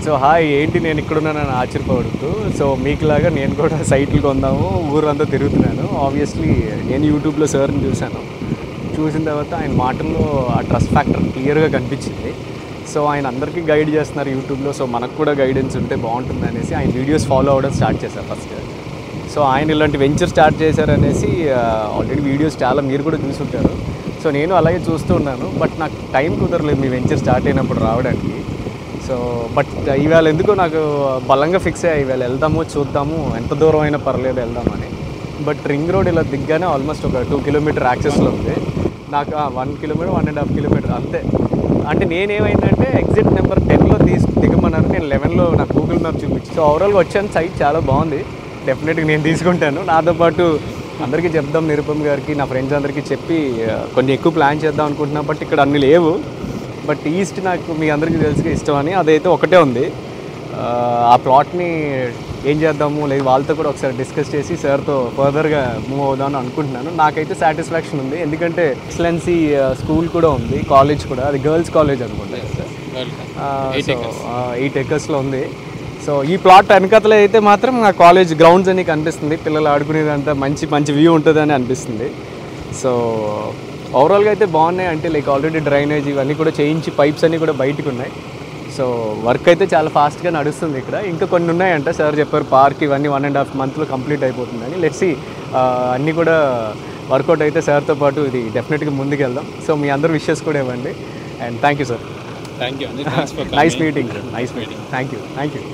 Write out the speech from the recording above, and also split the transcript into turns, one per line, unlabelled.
So hi ఏంటి నేను ఇక్కడున్నానని ఆశ్చర్యపడుతూ, so మీకులాగా నేను కూడా సైట్లు కొందాము ఊరంతా తిరుగుతున్నాను. ఆబ్వియస్లీ నేను యూట్యూబ్లో సార్ని చూసిన తర్వాత ఆయన మాటల్లో ఆ ట్రస్ట్ ఫ్యాక్టర్ క్లియర్గా కనిపించింది. సో ఆయన అందరికీ గైడ్ చేస్తున్నారు యూట్యూబ్లో, సో మనకు కూడా గైడెన్స్ ఉంటే బాగుంటుంది అనేసి ఆయన వీడియోస్ ఫాలో అవ్వడం స్టార్ట్ చేశారు ఫస్ట్. సో ఆయన ఇలాంటి వెంచర్ స్టార్ట్ చేశారనేసి ఆల్రెడీ వీడియోస్ చాలా మీరు కూడా చూసుంటారు. సో నేను అలాగే చూస్తూ ఉన్నాను, బట్ నాకు టైం కుదరలేదు మీ వెంచర్ స్టార్ట్ అయినప్పుడు రావడానికి. సో బట్ ఇవాళ ఎందుకో నాకు బలంగా ఫిక్స్ అయ్యాయి, ఇవాళ వెళ్దాము చూద్దాము, ఎంత దూరం అయినా పర్లేదు వెళ్దామని. బట్ రింగ్ రోడ్ ఇలా దిగ్గానే ఆల్మోస్ట్ ఒక 2 కిలోమీటర్ యాక్సెస్లో ఉంది. నాకు 1 కిలోమీటర్ 1.5 కిలోమీటర్ అంతే. అంటే నేనేమైందంటే ఎగ్జిట్ నెంబర్ 10లో దిగమన్నారు, నేను 11లో నాకు గూగుల్ మ్యాప్ చూపించి. సో ఓవరాల్గా వచ్చాను, సైట్ చాలా బాగుంది, డెఫినెట్గా నేను తీసుకుంటాను. నాతో పాటు అందరికీ చెప్దాం, నిరుపమ్ గారికి, నా ఫ్రెండ్స్ అందరికీ చెప్పి కొన్ని ఎక్కువ ప్లాన్ చేద్దాం అనుకుంటున్నా. బట్ ఇక్కడ అన్ని లేవు. బట్ ఈస్ట్ నాకు మీ అందరికీ తెలుసుగా ఇష్టం అని, అదైతే ఒకటే ఉంది. ఆ ప్లాట్ని ఏం చేద్దాము లేదు వాళ్ళతో కూడా ఒకసారి డిస్కస్ చేసి సార్తో ఫర్దర్గా మూవ్ అవుదామని అనుకుంటున్నాను. నాకైతే సాటిస్ఫాక్షన్ ఉంది, ఎందుకంటే ఎక్సలెన్సీ స్కూల్ కూడా ఉంది, కాలేజ్ కూడా, అది గర్ల్స్ కాలేజ్ అనుకుంటా. సో 8 ఎకర్స్లో ఉంది. సో ఈ ప్లాట్ వెనకతలో అయితే మాత్రం నా కాలేజ్ గ్రౌండ్స్ అని కనిపిస్తుంది, పిల్లలు ఆడుకునేదంతా మంచి వ్యూ ఉంటుందని అనిపిస్తుంది. సో ఓవరాల్గా అయితే బాగున్నాయి. అంటే లైక్ ఆల్రెడీ డ్రైనేజ్ ఇవన్నీ కూడా చేయించి పైప్స్ అన్నీ కూడా బయటకు ఉన్నాయి. సో వర్క్ అయితే చాలా ఫాస్ట్గా నడుస్తుంది ఇక్కడ. ఇంకా కొన్ని ఉన్నాయంట, సార్ చెప్పారు పార్క్ ఇవన్నీ 1.5 మంత్లో కంప్లీట్ అయిపోతుందని. లెట్స్ సీ, అన్నీ కూడా వర్కౌట్ అయితే సార్తో పాటు ఇది డెఫినెట్గా ముందుకు వెళ్దాం. సో మీ అందరు విషెస్ కూడా ఇవ్వండి. And thank you sir.
Thank you.
Nice meeting sir, nice meeting. Thank you.